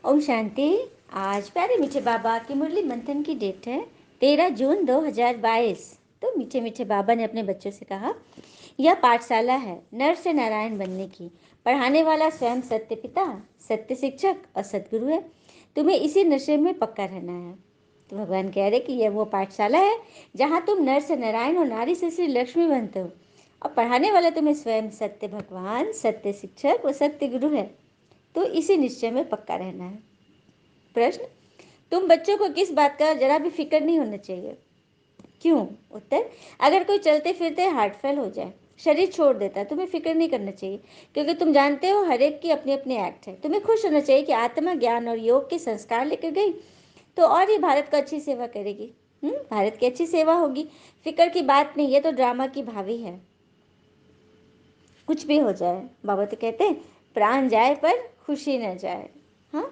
ओम शांति। आज प्यारे मीठे बाबा की मुरली मंथन की डेट है 13 जून 2022। तो मीठे मीठे बाबा ने अपने बच्चों से कहा, यह पाठशाला है नर से नारायण बनने की। पढ़ाने वाला स्वयं सत्य पिता, सत्य शिक्षक और सतगुरु है। तुम्हें इसी नशे में पक्का रहना है। तो भगवान कह रहे कि यह वो पाठशाला है जहाँ तुम नर से नारायण और नारी से श्री लक्ष्मी बनते हो, और पढ़ाने वाला तुम्हें स्वयं सत्य भगवान, सत्य शिक्षक और सत्य गुरु है। तो इसी निश्चय में पक्का रहना है। प्रश्न, तुम बच्चों को किस बात का जरा भी फिक्र नहीं होना चाहिए? क्यों? उत्तर, अगर कोई चलते फिरते हार्ट फेल हो जाए, शरीर छोड़ देता है, तुम्हें फिक्र नहीं करना चाहिए, क्योंकि तुम जानते हो हर एक की अपनी अपनी एक्ट है। तुम्हें खुश होना चाहिए कि आत्मा ज्ञान और योग के संस्कार लेकर गई तो और ही भारत को अच्छी सेवा करेगी। भारत की अच्छी सेवा होगी। फिक्र की बात नहीं, ये तो ड्रामा की भावी है। कुछ भी हो जाए, बाबा तो कहते हैं प्राण जाए पर खुशी न जाए। हाँ,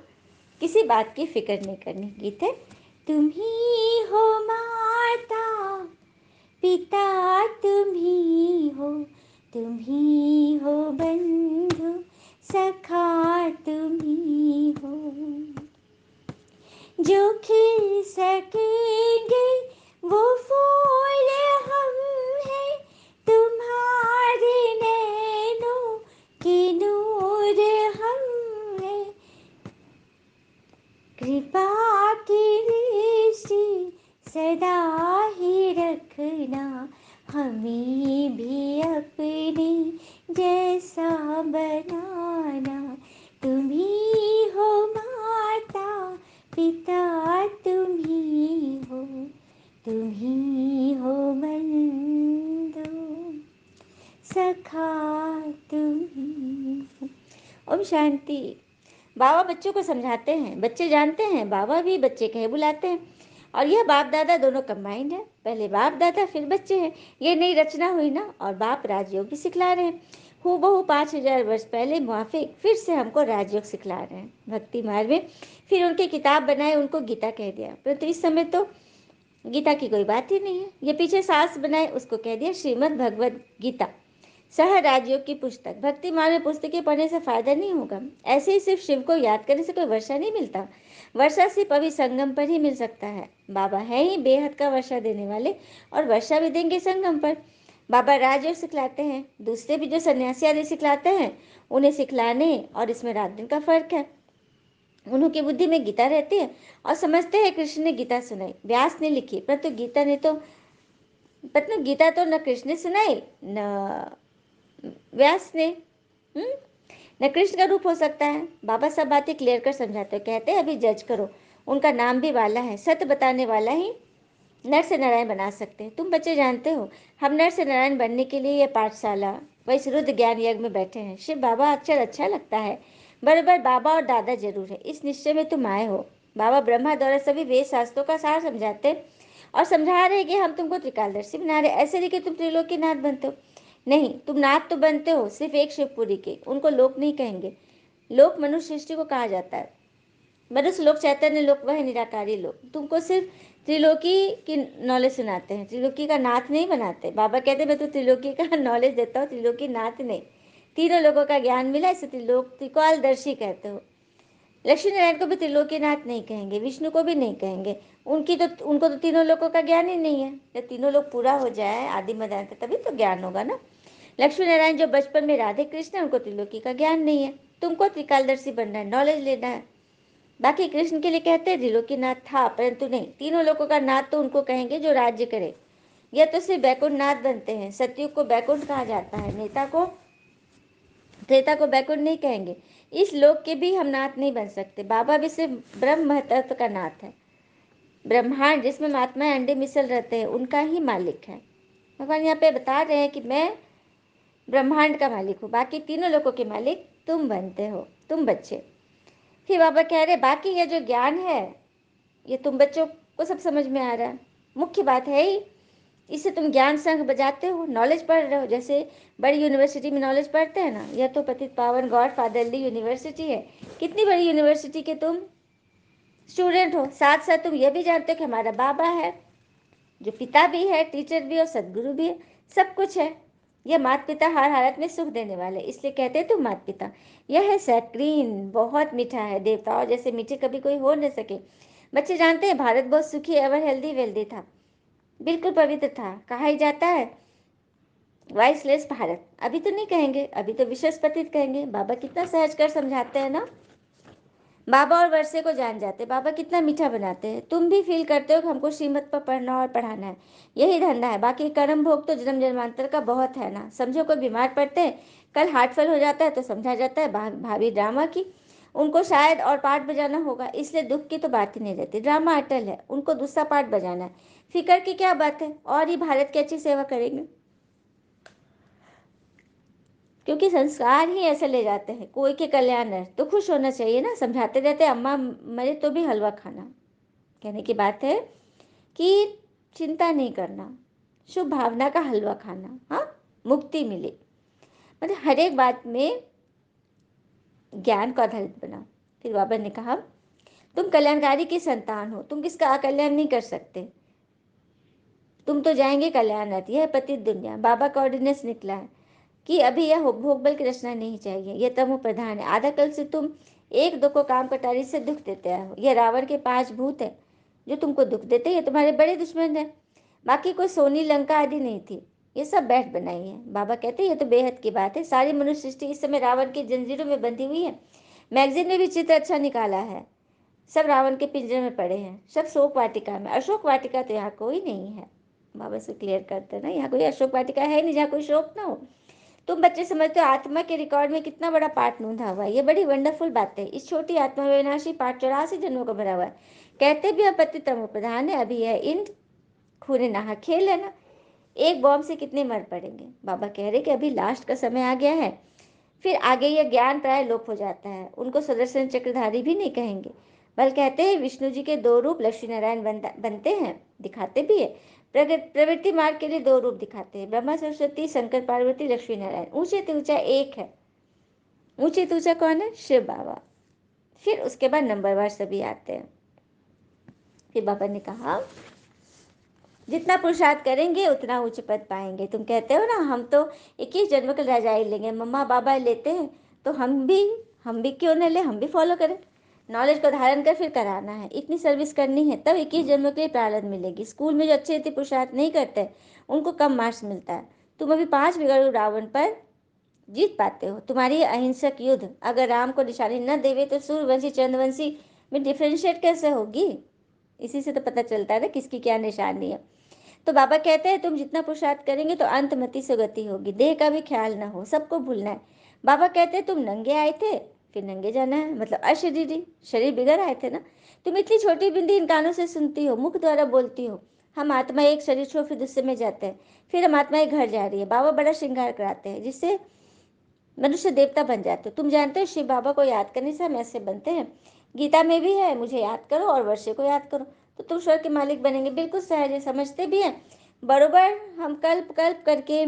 किसी बात की फिक्र नहीं करनी। गीत है, तुम ही हो माता पिता, तुम ही हो बंधु सखा, तुम ही हो। जो खिल सकेंगे वो फूल हम हैं, तुम्हारे नैनों के नूर हम हैं। कृपा की दृष्टि सदा ही रखना, हमें भी अपने जैसा बनाना। तुम ही हो माता पिता, तुम ही हो बंधु सखा, तुम ही हो। ओम शांति। बाबा बच्चों को समझाते हैं, बच्चे जानते हैं, बाबा भी बच्चे कहे बुलाते हैं। और यह बाप दादा दोनों कंबाइंड है। पहले बाप दादा फिर बच्चे हैं। ये नई रचना हुई ना, और बाप राजयोग भी सिखला रहे हैं। हूबहू 5000 वर्ष पहले मुआफिक फिर से हमको राजयोग सिखला रहे हैं भक्ति मार्ग में। फिर उनकी किताब बनाए, उनको गीता कह दिया, परंतु इस समय तो गीता की कोई बात ही नहीं है। ये पीछे सास बनाए, उसको कह दिया श्रीमद् भगवद गीता। सह राजयोग की पुस्तक। भक्ति मार्ग में पुस्तकें पढ़ने से फायदा नहीं होगा। ऐसे ही सिर्फ शिव को याद करने से कोई वर्षा नहीं मिलता। वर्षा सिर्फ अभी संगम पर ही मिल सकता है। बाबा है ही बेहद का वर्षा देने वाले, और वर्षा भी देंगे संगम पर। बाबा राजयोग सिखलाते हैं। दूसरे भी जो सन्यासी आदि सिखलाते हैं, उन्हें सिखलाने और इसमें रात दिन का फर्क है। उनकी बुद्धि में गीता रहती है और समझते हैं कृष्ण ने गीता सुनाई, व्यास ने लिखी, परंतु गीता तो न कृष्ण ने सुनाई न व्यास ने। न कृष्ण का रूप हो सकता है। बाबा सब बातें क्लियर कर समझाते हैं। कहते हैं अभी जज करो, उनका नाम भी वाला है। सत्य बताने वाला ही नर से नारायण बना सकते हैं। तुम बच्चे जानते हो, हम नर से नारायण बनने के लिए यह पाठशाला व इस रुद्र ज्ञान यज्ञ में बैठे हैं। शिव बाबा अक्षर अच्छा लगता है, बराबर बाबा और दादा जरूर है। इस निश्चय में तुम आए हो। बाबा ब्रह्मा द्वारा सभी वेद शास्त्रों का सार समझाते और समझा रहे कि हम तुमको त्रिकालदर्शी बना रहे। ऐसे नहीं कि तुम त्रिलोकीनाथ बनते हो, नहीं, तुम नाथ तो बनते हो सिर्फ एक शिवपुरी के। उनको लोक नहीं कहेंगे। लोक मनुष्य सृष्टि को कहा जाता है। मनुष्य लोक, चैतन्य लोक वह निराकारी लोक। तुमको सिर्फ त्रिलोकी की नॉलेज सुनाते हैं, त्रिलोकी का नाथ नहीं बनाते। बाबा कहते हैं मैं तो त्रिलोकी का नॉलेज देता हूँ, त्रिलोकी नाथ नहीं। तीनों लोगों का ज्ञान मिला, इसे त्रिकालदर्शी कहते हो। लक्ष्मी नारायण को भी त्रिलोकीनाथ नहीं कहेंगे, विष्णु को भी नहीं कहेंगे। उनको तो तीनों लोगों का ज्ञान ही नहीं है। जब तीनों लोग पूरा हो जाए आदि मध्य तभी तो ज्ञान होगा ना। लक्ष्मी नारायण जो बचपन में राधे कृष्ण है, उनको त्रिलोकी का ज्ञान नहीं है। तुमको त्रिकालदर्शी बनना है, नॉलेज लेना है। बाकी कृष्ण के लिए कहते हैं त्रिलोकीनाथ था, परंतु नहीं, तीनों लोगों का नाथ तो उनको कहेंगे जो राज्य करे। यह तो सिर्फ बैकुंठ नाथ बनते हैं। सतयुग को बैकुंठ कहा जाता है, त्रेता को बैकुंठ नहीं कहेंगे। इस लोक के भी हम नाथ नहीं बन सकते। बाबा भी सिर्फ ब्रह्म महतत्व का नाथ है। ब्रह्मांड जिसमें महात्मा अंडे मिसल रहते हैं, उनका ही मालिक है। भगवान यहाँ पे बता रहे हैं कि मैं ब्रह्मांड का मालिक हूँ, बाकी तीनों लोगों के मालिक तुम बनते हो, तुम बच्चे। फिर बाबा कह रहे बाकी ये जो ज्ञान है, ये तुम बच्चों को सब समझ में आ रहा है। मुख्य बात है ही, इससे तुम ज्ञान संघ बजाते हो, नॉलेज पढ़ रहे हो। जैसे बड़ी यूनिवर्सिटी में नॉलेज पढ़ते हैं ना, यह तो पतित पावन गॉड फादरली यूनिवर्सिटी है। कितनी बड़ी यूनिवर्सिटी के तुम स्टूडेंट हो। साथ साथ तुम यह भी जानते हो कि हमारा बाबा है, जो पिता भी है, टीचर भी और सदगुरु भी है, सब कुछ है। यह माता पिता हर हालत में सुख देने वाले, इसलिए कहते हैं तुम माता पिता। यह है सैक्रीन, बहुत मीठा है, देवताओं जैसे मीठे कभी कोई हो न सके। बच्चे जानते हैं भारत बहुत सुखी एवं हेल्दी वेल्दी था, बिल्कुल पवित्र था। कहा ही जाता है वाइसलेस भारत। अभी तो नहीं कहेंगे, अभी तो विश्वस्पतित कहेंगे। बाबा कितना सहज कर समझाते हैं ना। बाबा और वर्षे को जान जाते, बाबा कितना मीठा बनाते हैं। तुम भी फील करते हो कि हमको श्रीमत पर पढ़ना और पढ़ाना है, यही धंधा है। बाकी कर्म भोग तो जन्म जन्मांतर का बहुत है ना। समझो कोई बीमार पड़ते हैं, कल हार्ट फेल हो जाता है तो समझा जाता है भाभी ड्रामा की, उनको शायद और पार्ट बजाना होगा, इसलिए दुख की तो बात ही नहीं रहती। ड्रामा अटल है, उनको दूसरा पार्ट बजाना है। फिक्र की क्या बात है, और ही भारत की अच्छी सेवा करेंगे, क्योंकि संस्कार ही ऐसे ले जाते हैं। कोई के कल्याण है तो खुश होना चाहिए ना। समझाते रहते अम्मा मरे तो भी हलवा खाना। कहने की बात है कि चिंता नहीं करना, शुभ भावना का हलवा खाना, हाँ, मुक्ति मिले। मतलब हर एक बात में ज्ञान को आधारित बनाओ। फिर बाबा ने कहा तुम कल्याणकारी की संतान हो, तुम किसका अकल्याण नहीं कर सकते। तुम तो जाएंगे कल्याण। यह पतित दुनिया, बाबा का ऑर्डिनेंस निकला है कि अभी यह भोग बल की रचना नहीं चाहिए। यह तमो प्रधान है। आधा कल से तुम एक दो को काम कटारी से दुख देते आए हो। यह रावण के 5 भूत है जो तुमको दुख देते, ये तुम्हारे बड़े दुश्मन है। बाकी कोई सोनी लंका आदि नहीं थी, ये सब बैठ बनाई है। बाबा कहते हैं ये तो बेहद की बात है। सारी मनुष्य सृष्टि इस समय रावण की जंजीरों में बंधी हुई है। मैगजीन में भी चित्र अच्छा निकाला है, सब रावण के पिंजरे में पड़े हैं, सब शोक वाटिका में। अशोक वाटिका तो यहाँ कोई नहीं है। बाबा से क्लियर करते ना, यहाँ कोई अशोक वाटिका है नहीं जहाँ कोई शोक ना हो। तुम बच्चे समझते हो आत्मा के रिकॉर्ड में कितना बड़ा पाठ नूंधा हुआ है। ये बड़ी वंडरफुल बात है। इस छोटी आत्मा में विनाशी पाठ 84 जन्मों का भरा हुआ है। कहते भी हम पति तमो प्रधान है। अभी यह इन खूने नहा खेल है ना, एक बॉम्ब से कितने मर पड़ेंगे। बाबा कह रहे कि अभी लास्ट का समय आ गया है, फिर आगे यह ज्ञान प्राय लोप हो जाता है। उनको सुदर्शन चक्रधारी भी नहीं कहेंगे, बल कहते हैं विष्णु जी के 2 रूप लक्ष्मी नारायण बनते हैं, दिखाते भी है। प्रवृत्ति मार्ग के लिए 2 रूप दिखाते हैं, ब्रह्मा सरस्वती, शंकर पार्वती, लक्ष्मी नारायण। ऊंचे तो ऊंचा एक है। ऊंचे तो ऊंचा कौन है? शिव बाबा। फिर उसके बाद नंबरवार सभी आते हैं। फिर बाबा ने कहा जितना पुरुषार्थ करेंगे उतना उच्च पद पाएंगे। तुम कहते हो ना हम तो 21 जन्म का रजाई लेंगे, मम्मा बाबा लेते हैं तो हम भी क्यों न ले, हम भी फॉलो करें। नॉलेज को धारण कर फिर कराना है, इतनी सर्विस करनी है, तब 21 जन्मों के लिए प्रारब्ध मिलेगी। स्कूल में जो अच्छे अच्छे पुरुषार्थ नहीं करते उनको कम मार्क्स मिलता है। तुम अभी 5 बिगड़ू रावण पर जीत पाते हो। तुम्हारी अहिंसक युद्ध अगर राम को निशानी न देवे तो सूर्यवंशी चंद्रवंशी में डिफ्रेंशिएट कैसे होगी। इसी से तो पता चलता है ना किसकी क्या निशानी है। तो बाबा कहते हैं तुम जितना पुरुषार्थ करेंगे तो अंतमति से गति होगी। देह का भी ख्याल ना हो, सबको भूलना है। बाबा कहते हैं तुम नंगे आए थे फिर नंगे जाना है, मतलब अशरीरी शरीर बिगड़ आए थे ना। तुम इतनी छोटी बिंदी इन कानों से सुनती हो, मुख द्वारा बोलती हो। हम आत्मा एक शरीर छोड़ फिर दूसरे में जाते हैं, फिर हम आत्मा एक घर जा रही है। बाबा बड़ा श्रृंगार कराते हैं जिससे मनुष्य देवता बन जाते हो। तुम जानते हो शिव बाबा को याद करने से हम ऐसे बनते हैं। गीता में भी है मुझे याद करो और वर्षे को याद करो तो तुम स्वर्ग के मालिक बनेंगे। बिल्कुल सहज है, समझते भी हैं बरोबर। हम कल्प कल्प करके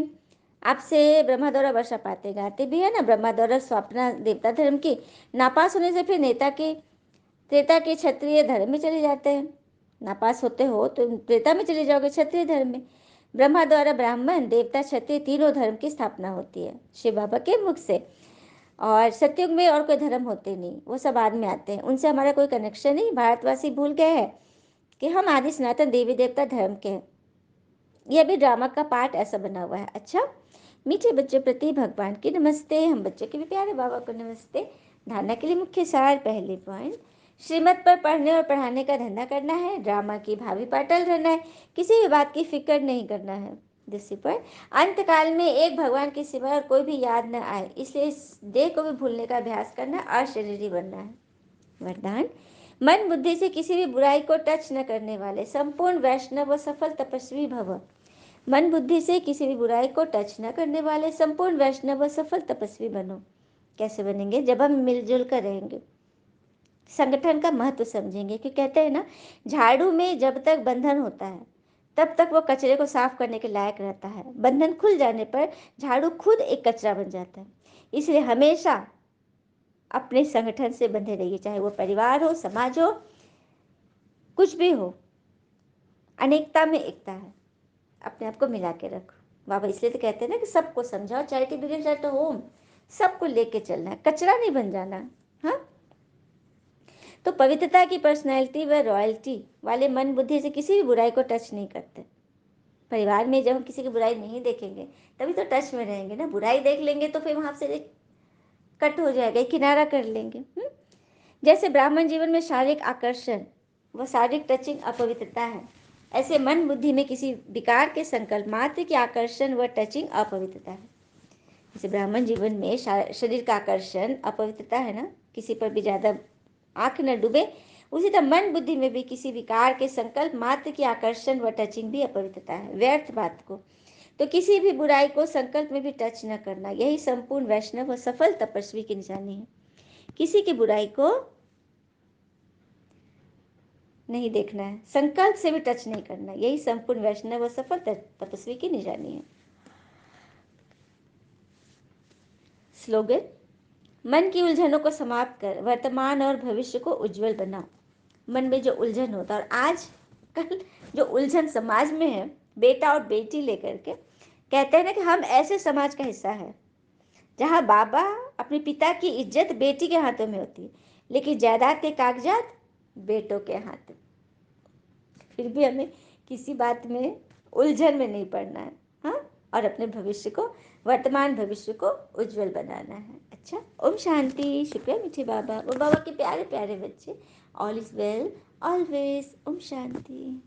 आपसे ब्रह्मा द्वारा वर्षा पाते गाते भी है ना। ब्रह्मा द्वारा स्वप्न देवता धर्म की नापास होने से फिर नेता के त्रेता के क्षत्रिय धर्म में चले जाते हैं। नापास होते हो तो त्रेता में चले जाओगे, क्षत्रिय धर्म में। ब्रह्मा द्वारा ब्राह्मण देवता क्षत्रिय तीनों धर्म की स्थापना होती है शिव बाबा के मुख से। और सतयुग में और कोई धर्म होते नहीं, वो सब बाद में आते हैं, उनसे हमारा कोई कनेक्शन नहीं। भारतवासी भूल गए हैं कि हम आदि सनातन देवी देवता धर्म के हैं। यह भी ड्रामा का पार्ट ऐसा बना हुआ है। अच्छा, मीठे बच्चे प्रति भगवान की नमस्ते। हम बच्चे के भी प्यारे बाबा को नमस्ते। धारणा के लिए मुख्य सार, पहले पॉइंट, श्रीमत पर पढ़ने और पढ़ाने का धंधा करना है। ड्रामा की भावी पाटल रहना है, किसी भी बात की फिक्र नहीं करना है। दूसरी पॉइंट, अंतकाल में एक भगवान के सिवा और कोई भी याद न आए, इसलिए इस देह को भी भूलने का अभ्यास करना, अशरीरी बनना है। वरदान, मन बुद्धि से किसी भी बुराई को टच न करने वाले संपूर्ण वैष्णव व सफल तपस्वी भव। मन बुद्धि से किसी भी बुराई को टच न करने वाले संपूर्ण वैष्णव व सफल तपस्वी बनो। कैसे बनेंगे? जब हम मिलजुल कर रहेंगे, संगठन का महत्व समझेंगे। कि कहते हैं ना, झाड़ू में जब तक बंधन होता है तब तक वो कचरे को साफ करने के लायक रहता है। बंधन खुल जाने पर झाड़ू खुद एक कचरा बन जाता है। इसलिए हमेशा अपने संगठन से बंधे रहिए, चाहे वो परिवार हो, समाज हो, कुछ भी हो। अनेकता में एकता है, अपने आप को मिला के रखो। बाबा इसलिए तो कहते हैं ना कि सबको समझाओ, चैरिटी बिगिंस एट होम, सबको लेके चलना है, कचरा नहीं बन जाना। हाँ, तो पवित्रता की पर्सनैलिटी व रॉयल्टी वाले मन बुद्धि से किसी भी बुराई को टच नहीं करते। परिवार में जब हम किसी की बुराई नहीं देखेंगे तभी तो टच में रहेंगे ना। बुराई देख लेंगे तो फिर वहाँ से कट हो जाएगा, किनारा कर लेंगे। जैसे ब्राह्मण जीवन में शारीरिक आकर्षण व शारीरिक टचिंग अपवित्रता है, ऐसे मन बुद्धि में किसी विकार के संकल्प मात्र की आकर्षण व टचिंग अपवित्रता है। जैसे ब्राह्मण जीवन में शरीर का आकर्षण अपवित्रता है ना, किसी पर भी ज़्यादा आंख न डूबे, उसी तरह मन बुद्धि में भी किसी विकार के संकल्प मात्र की आकर्षण व टचिंग भी अपवित्रता है, व्यर्थ बात को। तो किसी भी बुराई को संकल्प में भी टच न करना, यही संपूर्ण वैष्णव व सफल तपस्वी की निशानी है। किसी की बुराई को नहीं देखना है, संकल्प से भी टच नहीं करना, यही संपूर्ण वैष्णव व सफल तपस्वी की निशानी है। स्लोगन, मन की उलझनों को समाप्त कर वर्तमान और भविष्य को उज्जवल बनाओ। मन में जो उलझन होता है, और आज कल जो उलझन समाज में है, बेटा और बेटी लेकर के, कहते हैं ना कि हम ऐसे समाज का हिस्सा है जहाँ बाबा अपने पिता की इज्जत बेटी के हाथों में होती है, लेकिन जायदाद के कागजात बेटों के हाथ में। फिर भी हमें किसी बात में उलझन में नहीं पड़ना है। हाँ, और अपने भविष्य को, वर्तमान भविष्य को उज्जवल बनाना है। अच्छा, ओम शांति। शुक्रिया मीठे बाबा, वो बाबा के प्यारे प्यारे बच्चे। All is well always. ओम शांति।